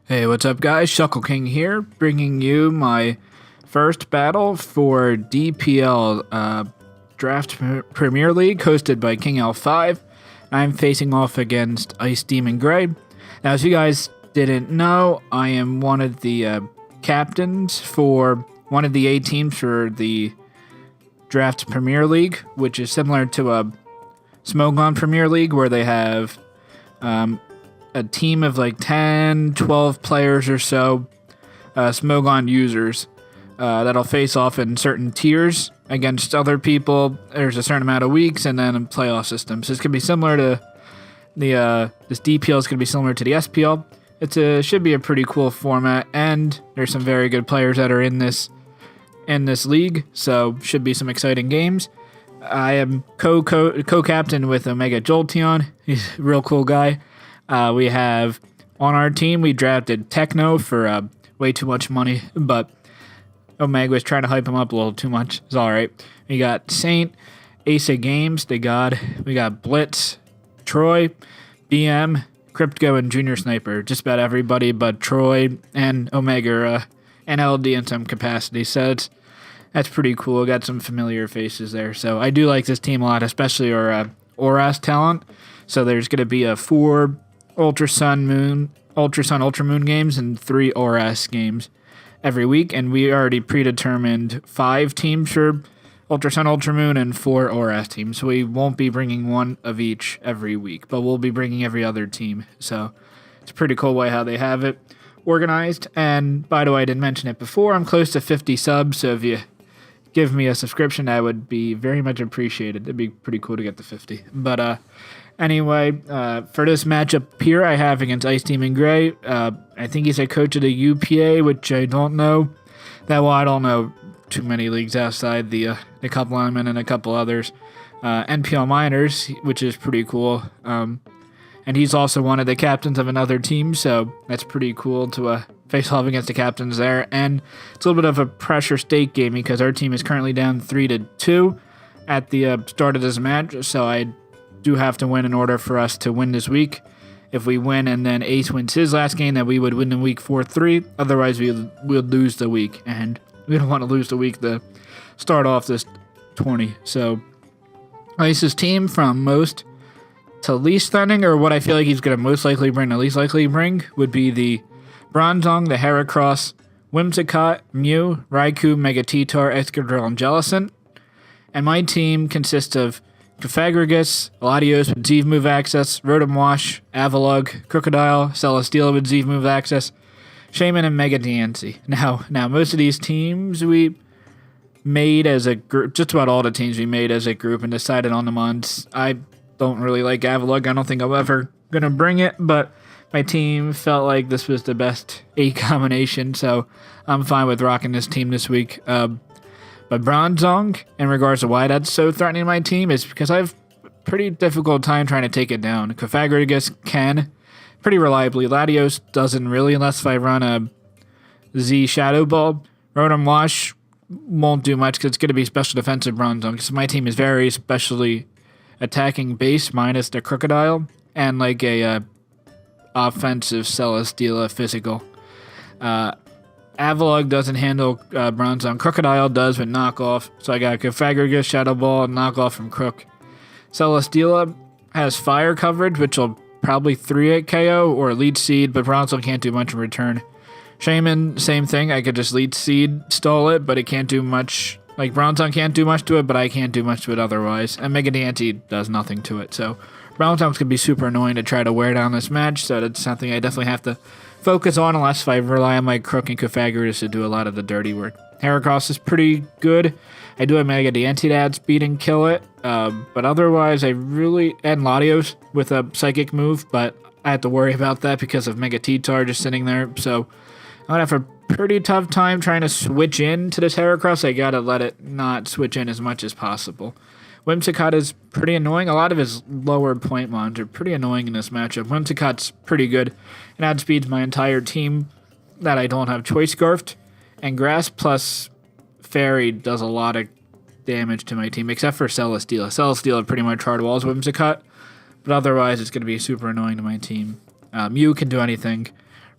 Hey, what's up, guys? Shuckle King here, bringing you my first battle for DPL Draft Premier League, hosted by King L5. I'm facing off against IceDemonGray. Now, as you guys didn't know, I am one of the captains for one of the 8 teams for the Draft Premier League, which is similar to a Smogon Premier League, where they have a team of like 10, 12 players or so, Smogon users, that'll face off in certain tiers against other people. There's a certain amount of weeks and then a playoff system. So it's going to be similar to the, this DPL is going to be similar to the SPL. Should be a pretty cool format, and there's some very good players that are in this league, so should be some exciting games. I am co-captain with Omega Jolteon. He's a real cool guy. We have on our team, we drafted Techno for way too much money, but Omega was trying to hype him up a little too much. It's all right. We got Saint, Ace of Games, the God. We got Blitz, Troy, BM, Crypto, and Junior Sniper. Just about everybody but Troy and Omega and LD in some capacity. So that's pretty cool. Got some familiar faces there. So I do like this team a lot, especially our Auras talent. So there's going to be a 4 Ultra Sun, Ultra Moon games and 3 Auras games every week. And we already predetermined 5 teams for Ultra Sun, Ultra Moon, and 4 Auras teams. So we won't be bringing one of each every week, but we'll be bringing every other team. So it's a pretty cool way how they have it organized. And by the way, I didn't mention it before, I'm close to 50 subs. So if you give me a subscription, that would be very much appreciated. It'd be pretty cool to get to 50. But anyway, for this matchup here, I have against IceDemonGray. I think he's a coach of the UPA, which I don't know that well. I don't know too many leagues outside the couple I'm in and a couple others. NPL Miners, which is pretty cool. And he's also one of the captains of another team, so that's pretty cool to face off against the captains there. And it's a little bit of a pressure stake game because our team is currently down 3-2 at the start of this match, so I do have to win in order for us to win this week. If we win and then Ace wins his last game, then we would win in week 4-3. Otherwise, we'll lose the week, and we don't want to lose the week to start off this 20. So Ice's team from most to least threatening, or what I feel like he's going to most likely bring, the least likely bring, would be the Bronzong, the Heracross, Whimsicott, Mew, Raikou, Megatitar, Excadrill, and Jellicent. And my team consists of Cofagrigus, Latios with Zeev move access, Rotom Wash, Avalugg, Crocodile, Celesteela with Zeev move access, Shaman, and Mega Diancie. Now, most of these teams we made as a group, just about all the teams we made as a group and decided on them on. I don't really like Avalugg. I don't think I'm ever going to bring it, but my team felt like this was the best 8 combination, so I'm fine with rocking this team this week. But Bronzong, in regards to why that's so threatening my team, is because I have a pretty difficult time trying to take it down. Cofagrigus can pretty reliably. Latios doesn't really, unless if I run a Z Shadow Ball. Rotom Wash won't do much because it's going to be special defensive Bronzong, because my team is very specially attacking base minus the Crocodile and like a offensive Celesteela physical. Avalugg doesn't handle Bronzong. Crocodile does with knockoff. So I got Cofagrigus, Shadow Ball, and knockoff from Crook. Celesteela has fire coverage, which will probably 3-8 KO or lead seed, but Bronzong can't do much in return. Shaman, same thing. I could just lead seed, stall it, but it can't do much. Like, Bronzong can't do much to it, but I can't do much to it otherwise. And Mega Diancie does nothing to it. So Bronzong's going to be super annoying to try to wear down this match, so that's something I definitely have to focus on, unless if I rely on my Crook and Cofagrigus to do a lot of the dirty work. Heracross is pretty good. I do have Mega Diancie to add speed and kill it, but otherwise I really... And Latios with a Psychic move, but I have to worry about that because of Megatitar just sitting there, so I'm going to have a pretty tough time trying to switch in to this Heracross. I got to let it not switch in as much as possible. Whimsicott is pretty annoying. A lot of his lower point mons are pretty annoying in this matchup. Whimsicott's pretty good and outspeeds my entire team that I don't have Choice Scarfed. And Grass plus Fairy does a lot of damage to my team, except for Celesteela. Celesteela pretty much hard walls Whimsicott, but otherwise it's going to be super annoying to my team. Mew can do anything.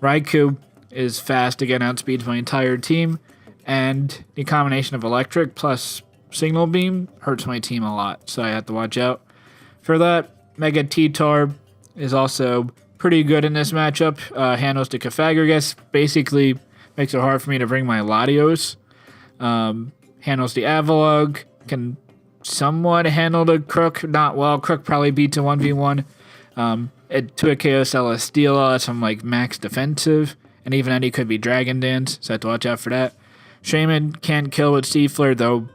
Raikou is fast, again, outspeeds my entire team, and the combination of electric plus signal beam hurts my team a lot, so I have to watch out for that. Mega T-Tar is also pretty good in this matchup, handles the Cofagrigus, basically makes it hard for me to bring my Latios, handles the Avalugg, can somewhat handle the Crook, not well. Crook probably beats a 1v1. To a KO Celesteela, some like max defensive, and even Eddie could be Dragon Dance, so I have to watch out for that. Shaman can't kill with Seaflare, though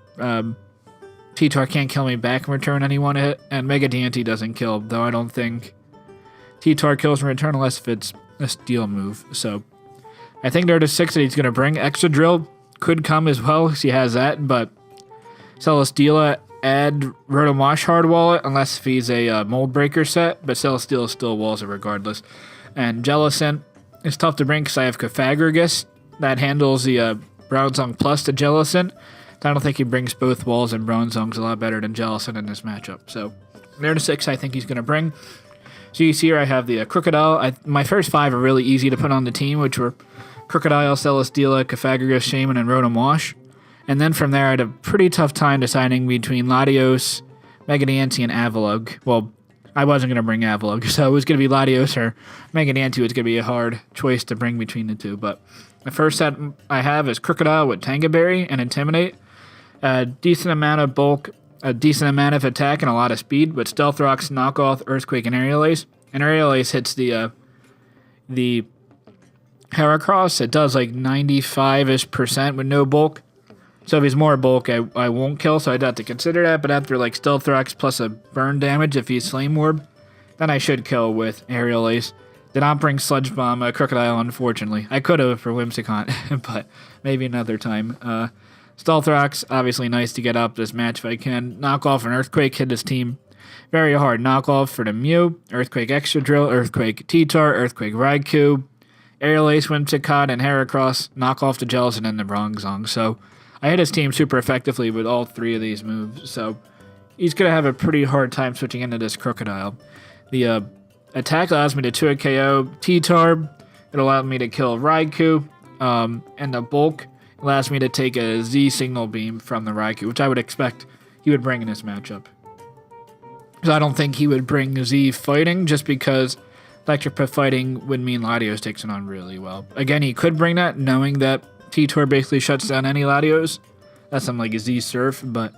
T-Tar can't kill me back in return any one hit, and Mega Deity doesn't kill, though I don't think T-Tar kills in return unless if it's a steel move. So I think they're the 6 that he's going to bring. Extra Drill could come as well, because he has that, but Celesteela, add Rotomosh Hard Wallet, unless if he's a Mold Breaker set, but Celesteela still walls it regardless. And Jellicent is tough to bring because I have Cofagrigus that handles the Bronzong plus the Jellicent. I don't think he brings both walls and Bronzongs a lot better than Jellicent in this matchup. So they're the 6 I think he's going to bring. So you see here I have the Crocodile. My first 5 are really easy to put on the team, which were Crocodile, Celesteela, Cofagrigus, Shaman, and Rotomosh. And then from there, I had a pretty tough time deciding between Latios, Mega Deity, and Avalugg. Well, I wasn't going to bring Avalugg, so it was going to be Latios or Mega Deity. It's going to be a hard choice to bring between the two. But the first set I have is Crocodile with Tanga Berry and Intimidate. A decent amount of bulk, a decent amount of attack, and a lot of speed. With Stealth Rocks, Knockoff, Earthquake, and Aerial Ace. And Aerial Ace hits the Heracross. It does like 95-ish% with no bulk. So if he's more bulk, I won't kill, so I'd have to consider that. But after like Stealth Rocks plus a burn damage, if he's Flame Orb, then I should kill with Aerial Ace. Did not bring Sludge Bomb, Crocodile, unfortunately. I could have for Whimsicott, but maybe another time. Stealth Rocks, obviously nice to get up this match if I can. Knockoff and Earthquake hit his team very hard. Knockoff for the Mew, Earthquake Extra Drill, Earthquake T-Tar, Earthquake Raikou, Aerial Ace, Whimsicott, and Heracross. Knockoff the Jellicent and the Bronzong. So I hit his team super effectively with all 3 of these moves, so he's going to have a pretty hard time switching into this Crocodile. The attack allows me to 2 KO T-Tar, it allowed me to kill Raikou, and the bulk allows me to take a Z Signal Beam from the Raikou, which I would expect he would bring in this matchup. So I don't think he would bring Z Fighting, just because Electric Pit Fighting would mean Latios takes it on really well. Again, he could bring that, knowing that T-Tar basically shuts down any Latios. That's something like a Z-Surf, but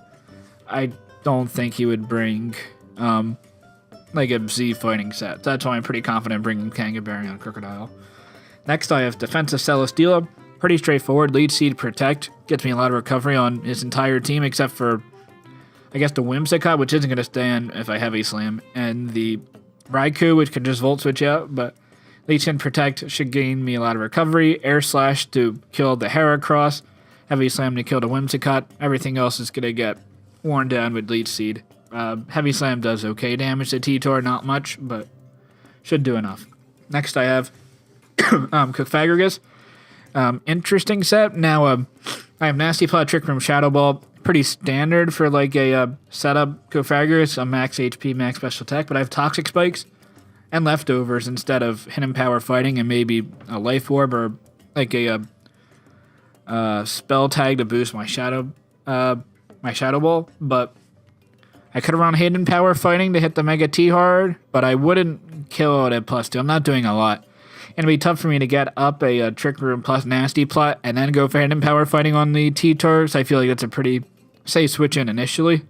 I don't think he would bring like a Z fighting set. That's why I'm pretty confident bringing Kangaberry on Crocodile. Next, I have Defensive Celesteela. Pretty straightforward. Lead Seed Protect. Gets me a lot of recovery on his entire team, except for, I guess, the Whimsicott, which isn't going to stand if I Heavy Slam, and the Raikou, which can just Volt Switch out, but Leech and Protect should gain me a lot of recovery. Air Slash to kill the Heracross. Heavy Slam to kill the Whimsicott. Everything else is going to get worn down with Leech Seed. Heavy Slam does okay damage to T-Tar, not much, but should do enough. Next I have Cofagrigus. Interesting set. Now I have Nasty Plot, Trick Room, Shadow Ball. Pretty standard for like a setup Cofagrigus, a max HP, max special attack, but I have Toxic Spikes and Leftovers instead of Hidden Power Fighting and maybe a Life Orb or like a spell tag to boost my Shadow Ball. But I could have run Hidden Power Fighting to hit the Mega T hard, but I wouldn't kill it at +2. I'm not doing a lot. It'd be tough for me to get up a Trick Room plus Nasty Plot and then go for Hidden Power Fighting on the T-Tar, so I feel like that's a pretty safe switch in initially.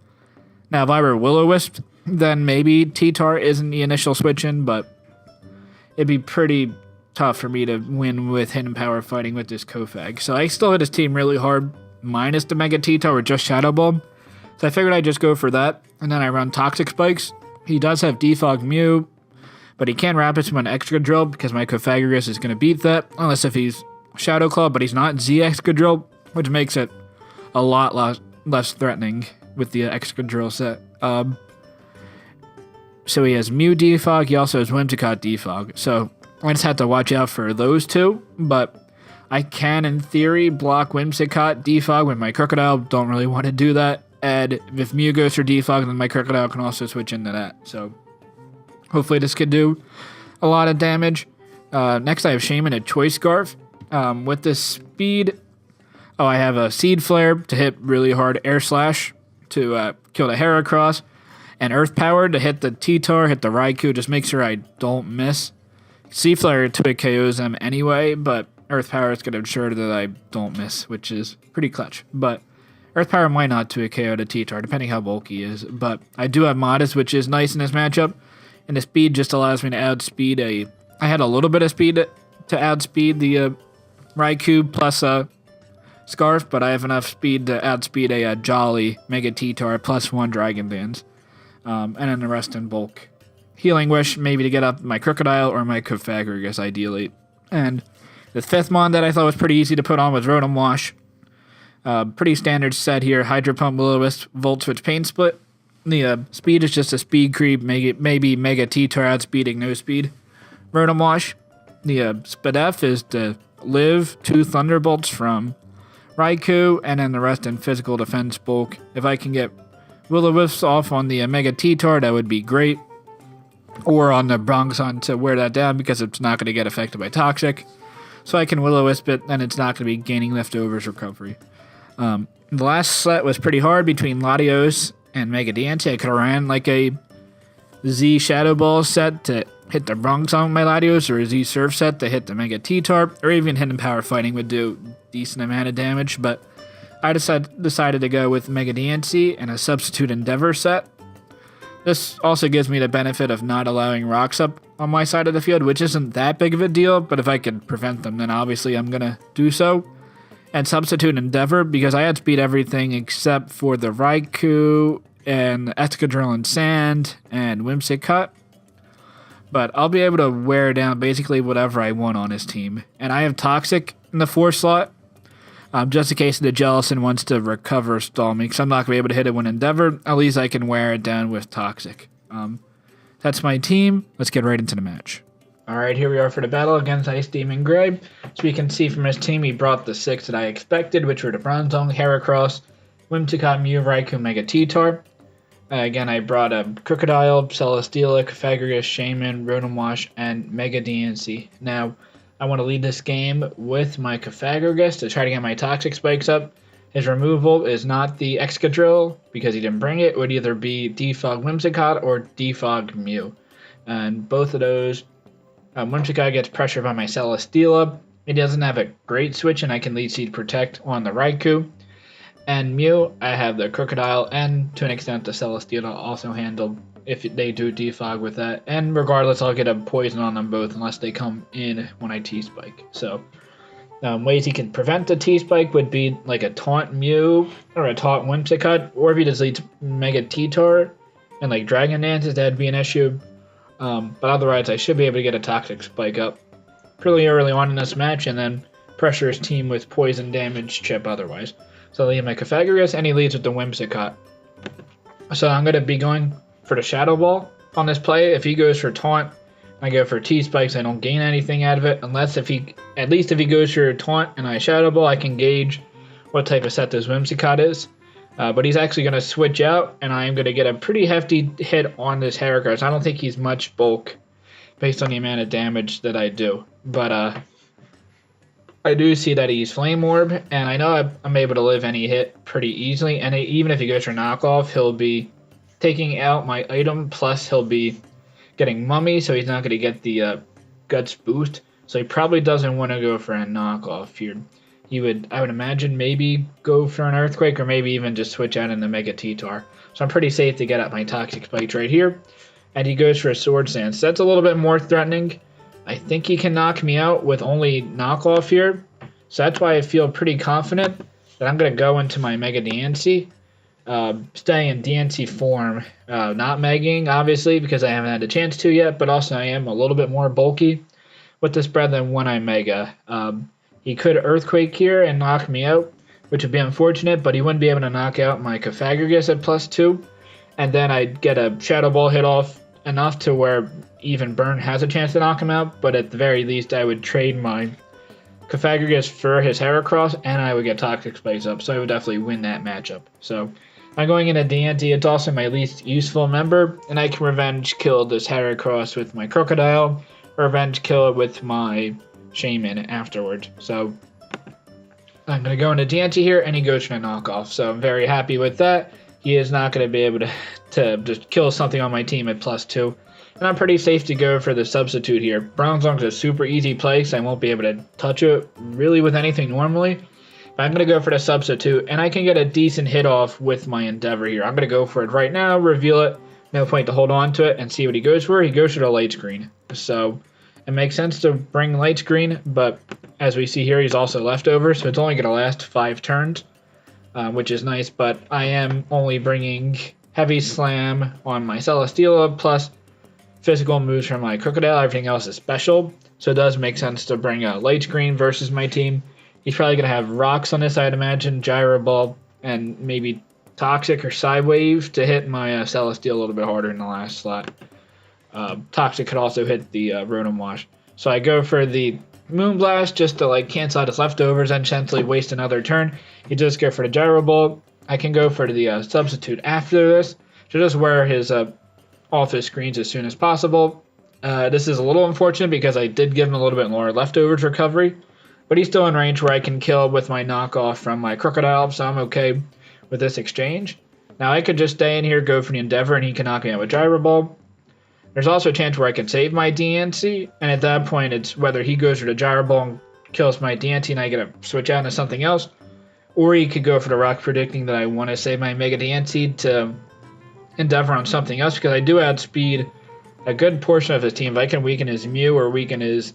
Now, if I were Will-O-Wisp, then maybe T-Tar isn't the initial switch in, but it'd be pretty tough for me to win with Hidden Power Fighting with this Cofag. So I still hit his team really hard, minus the Mega T-Tar or just Shadow Ball. So I figured I'd just go for that, and then I run Toxic Spikes. He does have Defog Mew, but he can Rapid Summon Extra Drill because my Cofagrigus is going to beat that, unless if he's Shadow Claw, but he's not Z Extra Drill, which makes it a lot less threatening with the Extra Drill set. So he has Mew Defog, he also has Whimsicott Defog, so I just have to watch out for those two, but I can, in theory, block Whimsicott Defog with my Crocodile. Don't really want to do that. And if Mew goes for Defog, then my Crocodile can also switch into that. So hopefully this could do a lot of damage. Next, I have Shaman at Choice Scarf. With this speed, I have a Seed Flare to hit really hard, Air Slash to kill the Heracross, and Earth Power to hit the T-Tar, hit the Raikou, just make sure I don't miss. Seed Flare to KOs them anyway, but Earth Power is going to ensure that I don't miss, which is pretty clutch. But Earth Power might not to KO the T-Tar, depending how bulky he is. But I do have Modest, which is nice in this matchup, and the speed just allows me to outspeed I had a little bit of speed to outspeed the Raikou plus Scarf, but I have enough speed to outspeed a Jolly Mega T-Tar plus 1 Dragon Dance. And then the rest in bulk. Healing Wish, maybe to get up my Crocodile or my Cofagrigus, ideally. And the 5th Mon that I thought was pretty easy to put on was Rotom Wash. Pretty standard set here. Hydro Pump, Will-O-Wisp, Volt Switch, Pain Split. The speed is just a speed creep, maybe Mega T-Tar outspeeding no speed. Rotom Wash. The Spadef is to live 2 Thunderbolts from Raikou, and then the rest in physical defense bulk. If I can get Will-O-Wisps off on the Mega T-Tar, that would be great. Or on the Bronxon to wear that down because it's not going to get affected by Toxic. So I can Will-O-Wisp it, and it's not going to be gaining leftovers recovery. The last set was pretty hard between Latios and Mega Diancie. I could have ran like a Z Shadow Ball set to hit the Bronxon with my Latios, or a Z Surf set to hit the Mega T-Tar, or even Hidden Power Fighting would do decent amount of damage, but I decided to go with Mega Diancie and a Substitute Endeavor set. This also gives me the benefit of not allowing rocks up on my side of the field, which isn't that big of a deal, but if I could prevent them, then obviously I'm going to do so. And Substitute Endeavor, because I outspeed everything except for the Raikou and Excadrill and Sand and Whimsicott. But I'll be able to wear down basically whatever I want on his team. And I have Toxic in the 4 slot, just in case the Jellicent wants to recover stall me, because I'm not going to be able to hit it with Endeavor. At least I can wear it down with Toxic. That's my team. Let's get right into the match. Alright, here we are for the battle against IceDemonGray. So you can see from his team, he brought the 6 that I expected, which were the Bronzong, Heracross, Whimsicott, Mew, Raikou, Mega T-Tar. Again, I brought a Crocodile, Celesteela, Cofagrigus, Shaman, Rotom Wash, and Mega Diancie. Now, I want to lead this game with my Cofagrigus to try to get my Toxic Spikes up. His removal is not the Excadrill, because he didn't bring it. It would either be Defog Whimsicott or Defog Mew. And both of those, Whimsicott gets pressured by my Celesteela. It doesn't have a great switch, and I can Leech Seed Protect on the Raikou. And Mew, I have the Crocodile, and to an extent the Celesteela also handled if they do defog with that. And regardless, I'll get a poison on them both unless they come in when I T-Spike. So, ways he can prevent the T-Spike would be like a Taunt Mew or a Taunt Whimsicott, or if he just leads Mega T-Tar and like Dragon Dances, that'd be an issue. But otherwise, I should be able to get a Toxic Spike up pretty early on in this match, and then pressure his team with poison damage chip otherwise. So I lead my Cofagrigus, and he leads with the Whimsicott. So I'm going to be going for the Shadow Ball on this play. If he goes for Taunt, I go for T-Spikes. I don't gain anything out of it, unless at least if he goes for Taunt and I Shadow Ball, I can gauge what type of set this Whimsicott is. But he's actually going to switch out, and I am going to get a pretty hefty hit on this Heracross. I don't think he's much bulk based on the amount of damage that I do. But I do see that he's Flame Orb, and I know I'm able to live any hit pretty easily. And even if he goes for knockoff, he'll be taking out my item, plus he'll be getting Mummy, so he's not going to get the Guts boost. So he probably doesn't want to go for a knockoff here. I would imagine, maybe go for an Earthquake, or maybe even just switch out in the Mega T-Tar. So I'm pretty safe to get up my Toxic Spikes right here. And he goes for a Swords Dance. That's a little bit more threatening. I think he can knock me out with only knockoff here. So that's why I feel pretty confident that I'm going to go into my Mega Diancie. Staying in Diancie form. Not Megging, obviously, because I haven't had a chance to yet. But also I am a little bit more bulky with this spread than when I Mega. He could Earthquake here and knock me out, which would be unfortunate, but he wouldn't be able to knock out my Cofagrigus at +2. And then I'd get a Shadow Ball hit off enough to where even Burn has a chance to knock him out, but at the very least I would trade my Cofagrigus for his Heracross, and I would get Toxic Spikes up, so I would definitely win that matchup. So I'm going into Diancie. It's also my least useful member, and I can revenge kill this Heracross with my Crocodile, revenge kill it with my Shaman afterwards. So I'm going to go into Dante here, and he goes for a knockoff. So I'm very happy with that. He is not going to be able to just kill something on my team at +2. And I'm pretty safe to go for the substitute here. Bronzong's a super easy play, so I won't be able to touch it really with anything normally. But I'm going to go for the substitute, and I can get a decent hit off with my Endeavor here. I'm going to go for it right now, reveal it. No point to hold on to it and see what he goes for. He goes for the light screen. So it makes sense to bring light screen, but as we see here, he's also leftover, so it's only going to last 5 turns, which is nice. But I am only bringing Heavy Slam on my Celesteela, plus physical moves from my Crocodile. Everything else is special, so it does make sense to bring a light screen versus my team. He's probably going to have rocks on this, I'd imagine, Gyro Ball, and maybe Toxic or Psywave to hit my Celesteela a little bit harder in the last slot. Toxic could also hit the Rotom Wash. So I go for the Moonblast just to cancel out his leftovers and essentially waste another turn. You just go for the Gyro Ball. I can go for the substitute after this to just wear his off his screens as soon as possible. This is a little unfortunate because I did give him a little bit more leftovers recovery, but he's still in range where I can kill with my knockoff from my Crocodile, so I'm okay with this exchange. Now I could just stay in here, go for the Endeavor, and he can knock me out with Gyro Ball. There's also a chance where I can save my DNC, and at that point it's whether he goes for the Gyro Ball and kills my DNC and I get to switch out into something else, or he could go for the Rock, predicting that I want to save my Mega DNC to Endeavor on something else, because I do outspeed a good portion of his team. If I can weaken his Mew or weaken his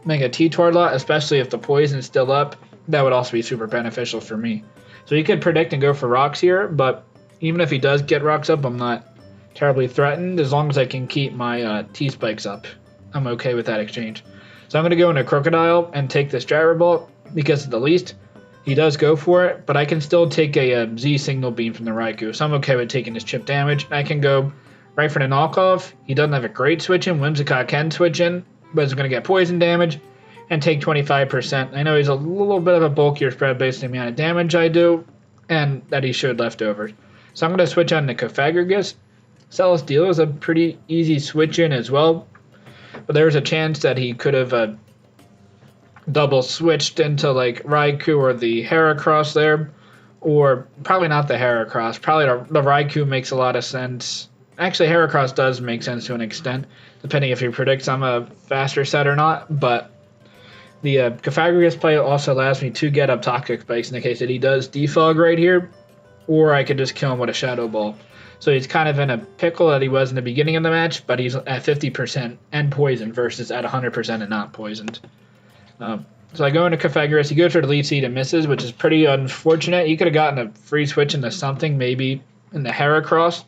Mega T-Twirl, especially if the Poison's still up, that would also be super beneficial for me. So he could predict and go for Rocks here, but even if he does get Rocks up, I'm not terribly threatened. As long as I can keep my T-Spikes up, I'm okay with that exchange. So I'm going to go into Crocodile and take this Gyro Ball, because at the least he does go for it, but I can still take a Z Signal Beam from the Raikou, so I'm okay with taking his chip damage. I can go right for the knockoff. He doesn't have a great switch in. Whimsicott can switch in, but it's going to get poison damage and take 25%. I know he's a little bit of a bulkier spread based on the amount of damage I do, and that he showed leftovers. So I'm going to switch on to Cofagrigus. Celesteela is a pretty easy switch in as well, but there's a chance that he could have double switched into Raikou or the Heracross there, or probably not the Heracross. Probably the Raikou makes a lot of sense. Actually, Heracross does make sense to an extent, depending if he predicts I'm a faster set or not, but the Cofagrigus play also allows me to get up Toxic Spikes in the case that he does defog right here, or I could just kill him with a Shadow Ball. So he's kind of in a pickle that he was in the beginning of the match, but he's at 50% and poisoned versus at 100% and not poisoned. So I go into Cofagrigus. He goes for the Leaf Seed and misses, which is pretty unfortunate. He could have gotten a free switch into something, maybe in the Heracross,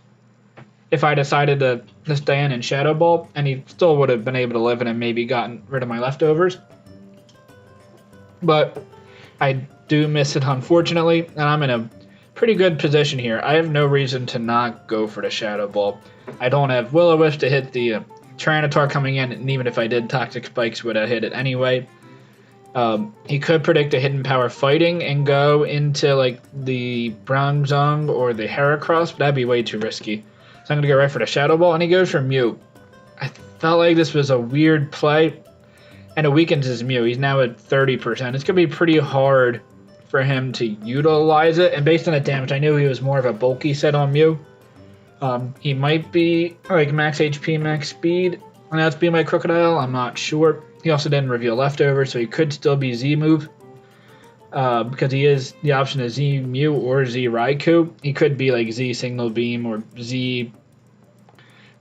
if I decided to stay in and Shadow Ball, and he still would have been able to live in and maybe gotten rid of my leftovers. But I do miss it, unfortunately, and I'm in a pretty good position here. I have no reason to not go for the Shadow Ball. I don't have Will-O-Wisp to hit the Tyranitar coming in, and even if I did, Toxic Spikes would have hit it anyway. He could predict a Hidden Power Fighting and go into the Bronzong or the Heracross, but that'd be way too risky. So I'm going to go right for the Shadow Ball, and he goes for Mew. I felt like this was a weird play, and it weakens his Mew. He's now at 30%. It's going to be pretty hard for him to utilize it, and based on the damage, I knew he was more of a bulky set on Mew. He might be max HP, max speed, and that's be my Crocodile. I'm not sure. He also didn't reveal leftovers, so he could still be Z move, because he is the option of Z Mew or Z Raikou. He could be Z Signal Beam or Z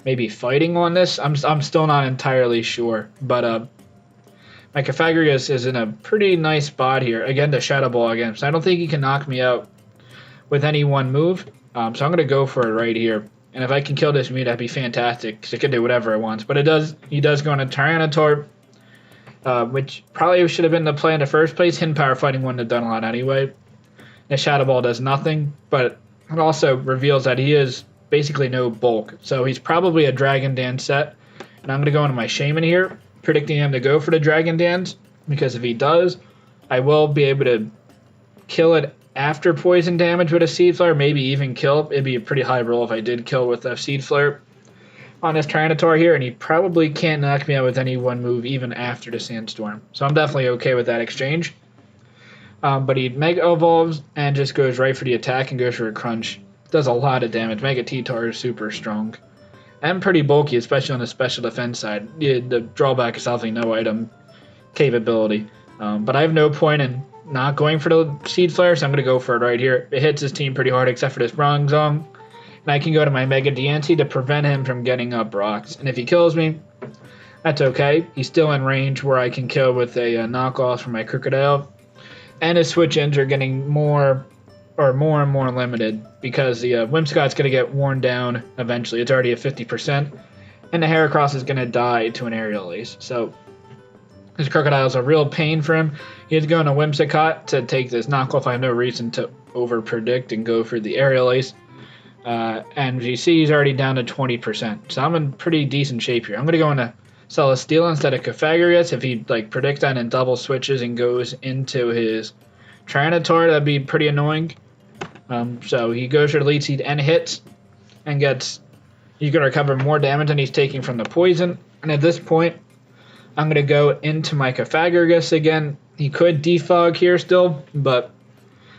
maybe Fighting on this. I'm still not entirely sure, but my Cofagrigus is in a pretty nice spot here. Again, the Shadow Ball again, so I don't think he can knock me out with any one move. So I'm going to go for it right here. And if I can kill this Mew, that'd be fantastic, because it can do whatever it wants. But he does go into Tyranitar, which probably should have been the play in the first place. Hidden Power Fighting wouldn't have done a lot anyway. The Shadow Ball does nothing, but it also reveals that he is basically no bulk. So he's probably a Dragon Dance set. And I'm going to go into my Shaman here, predicting him to go for the Dragon Dance, because if he does, I will be able to kill it after poison damage with a Seed Flare, maybe even kill. It'd be a pretty high roll if I did kill with a Seed Flare. on his Tyranitar here, and he probably can't knock me out with any one move even after the Sandstorm. So I'm definitely okay with that exchange. But he Mega Evolves and just goes right for the attack and goes for a Crunch. Does a lot of damage. Mega T-Tar is super strong. And pretty bulky, especially on the special defense side. Yeah, the drawback is definitely no item capability. But I have no point in not going for the Seed Flare, so I'm going to go for it right here. It hits his team pretty hard except for this Bronzong. And I can go to my Mega Diancie to prevent him from getting up rocks. And if he kills me, that's okay. He's still in range where I can kill with a knockoff from my Crocodile. And his switch-ins are getting more and more limited because the Whimsicott's going to get worn down eventually. It's already at 50%. And the Heracross is going to die to an Aerial Ace. So this Crocodile is a real pain for him. He's going to Whimsicott to take this knockoff. I have no reason to over-predict and go for the Aerial Ace. And you see he's already down to 20%. So I'm in pretty decent shape here. I'm going to go into Celesteela instead of Cofagrigus. If he predicts that and double switches and goes into his Tyranitar, that'd be pretty annoying. So he goes for the Lead Seed and hits and gets... He's going to recover more damage than he's taking from the poison. And at this point, I'm going to go into my Cofagrigus again. He could defog here still, but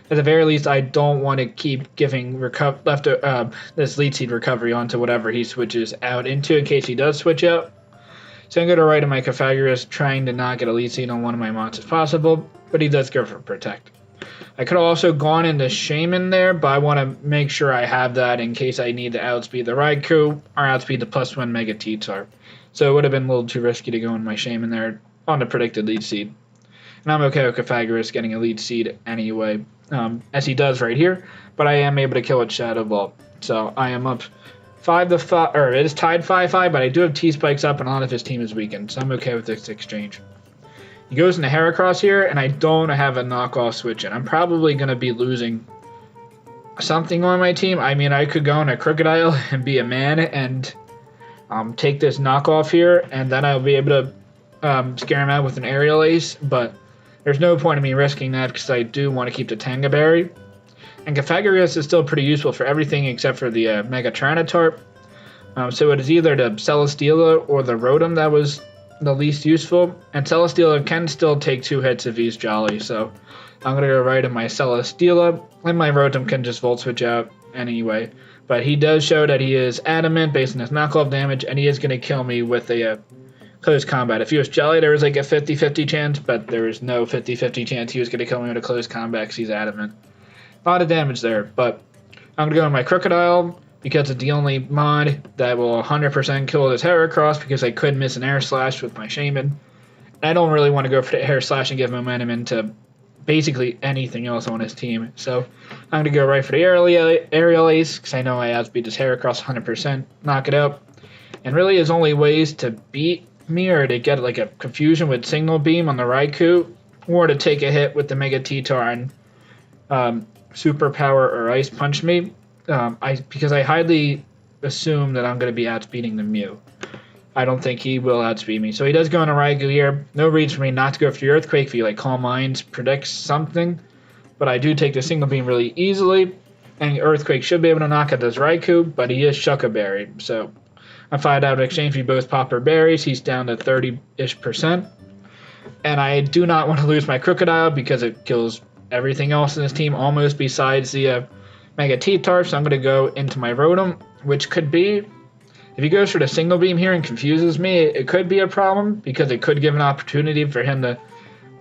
at the very least, I don't want to keep giving this Lead Seed recovery onto whatever he switches out into in case he does switch out. So I'm going to right in my Cofagrigus, trying to not get a Lead Seed on one of my monsters possible, but he does go for Protect. I could have also gone into Shaman there, but I want to make sure I have that in case I need to outspeed the Raikou or outspeed the +1 Mega T-Tar. So it would have been a little too risky to go in my Shaman there on the predicted Lead Seed. And I'm okay with Cofagrigus getting a Lead Seed anyway, as he does right here, but I am able to kill with Shadow Ball. So I am up 5-5, or it is tied 5-5, but I do have T-Spikes up and a lot of his team is weakened, so I'm okay with this exchange. He goes into Heracross here, and I don't have a knockoff switch in. I'm probably going to be losing something on my team. I mean, I could go in a Crocodile and be a man and take this knockoff here, and then I'll be able to scare him out with an Aerial Ace, but there's no point in me risking that because I do want to keep the Tanga Berry. And Cofagrigus is still pretty useful for everything except for the Mega Tyranitar. So it is either the Celesteela or the Rotom that was the least useful. And Celesteela can still take 2 hits if he's Jolly. So I'm going to go right in my Celesteela. And my Rotom can just Volt Switch out anyway. But he does show that he is adamant based on his knockoff damage. And he is going to kill me with a close combat. If he was Jolly, there was like a 50-50 chance. But there is no 50-50 chance he was going to kill me with a close combat because he's adamant. A lot of damage there, but I'm going to go on my Crocodile because it's the only mod that will 100% kill this Heracross because I could miss an Air Slash with my Shaman. I don't really want to go for the Air Slash and give momentum into basically anything else on his team. So I'm going to go right for the Aerial Ace because I know I outspeed this Heracross 100%, knock it out. And really his only ways to beat me are to get like a Confusion with Signal Beam on the Raikou or to take a hit with the Mega T-Tar and Superpower or Ice Punch me, because I highly assume that I'm going to be outspeeding the Mew. I don't think he will outspeed me. So he does go on a Raikou here. No reason for me not to go for the Earthquake. If he Calm Minds predicts something. But I do take the Signal Beam really easily. And Earthquake should be able to knock out this Raikou, but he is Shucka Berry. So I find out in exchange for both Popper Berries. He's down to 30-ish%. And I do not want to lose my Crocodile because it kills everything else in this team almost besides the Mega T-Tar. So I'm going to go into my Rotom, which could be, if he goes for the Signal Beam here and confuses me, it could be a problem because it could give an opportunity for him to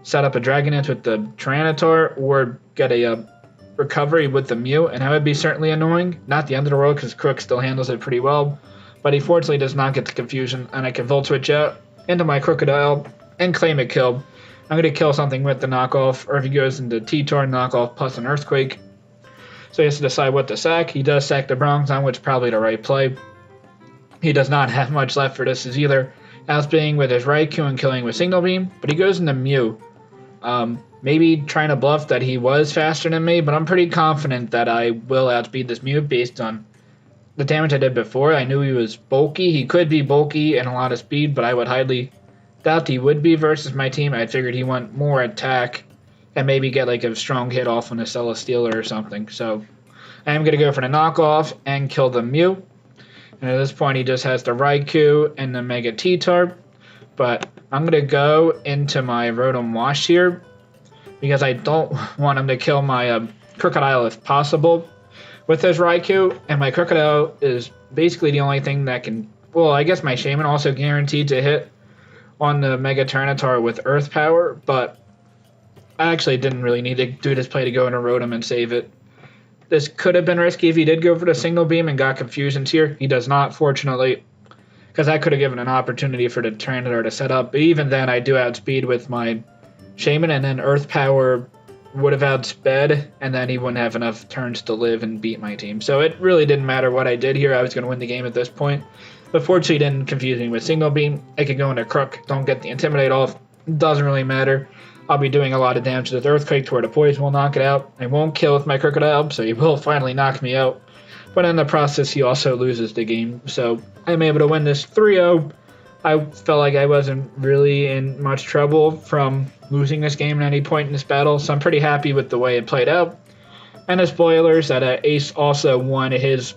set up a Dragonite with the Tyranitar or get a recovery with the Mew, and that would be certainly annoying. Not the end of the world because Crook still handles it pretty well, but he fortunately does not get the confusion, and I can Volt Switch out into my Crocodile and claim it killed. I'm going to kill something with the knockoff, or if he goes into T-Tar knockoff plus an Earthquake. So he has to decide what to sack. He does sack the Bronzong, which is probably the right play. He does not have much left for this. Is either outspeeding with his Raikou and killing with Signal Beam, but he goes into Mew. Maybe trying to bluff that he was faster than me, but I'm pretty confident that I will outspeed this Mew based on the damage I did before. I knew he was bulky. He could be bulky and a lot of speed, but I would highly doubt he would be versus my team. I figured he went more attack and maybe get like a strong hit off on a Celesteela or something. So I am going to go for the knockoff and kill the Mew. And at this point, he just has the Raikou and the Mega T-Tarp. But I'm going to go into my Rotom Wash here because I don't want him to kill my Crocodile if possible with his Raikou. And my Crocodile is basically the only thing that can... Well, I guess my Shaman also guaranteed to hit on the Mega Tyranitar with Earth Power, but I actually didn't really need to do this play to go into Rotom and save it. This could have been risky if he did go for the Signal Beam and got Confusions here. He does not, fortunately, because that could have given an opportunity for the Tyranitar to set up. But even then, I do outspeed with my Shaman, and then Earth Power would have outsped, and then he wouldn't have enough turns to live and beat my team. So it really didn't matter what I did here. I was going to win the game at this point. But fortunately, he didn't confuse me with Signal Beam. I could go into Crook, don't get the Intimidate off. Doesn't really matter. I'll be doing a lot of damage with Earthquake to where the Poison will knock it out. I won't kill with my Crocodile, so he will finally knock me out. But in the process, he also loses the game. So I'm able to win this 3-0. I felt like I wasn't really in much trouble from losing this game at any point in this battle, so I'm pretty happy with the way it played out. And the spoilers that Ace also won his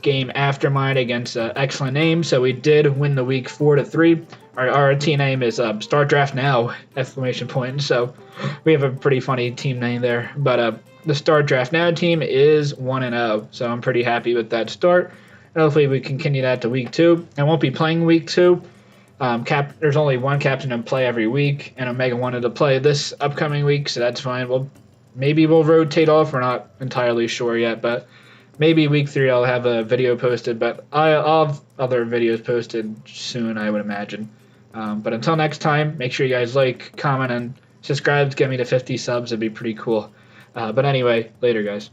game after mine against Excellent Name, so we did win the week 4-3. Our team name is Start Draft Now! ! So we have a pretty funny team name there. But the Start Draft Now! Team is 1-0, so I'm pretty happy with that start. And hopefully we continue that to week 2. I won't be playing week 2. There's only one captain in play every week, and Omega wanted to play this upcoming week, so that's fine. Maybe we'll rotate off. We're not entirely sure yet, but maybe week 3 I'll have a video posted, but I'll have other videos posted soon, I would imagine. But until next time, make sure you guys like, comment, and subscribe to get me to 50 subs. It'd be pretty cool. But anyway, later, guys.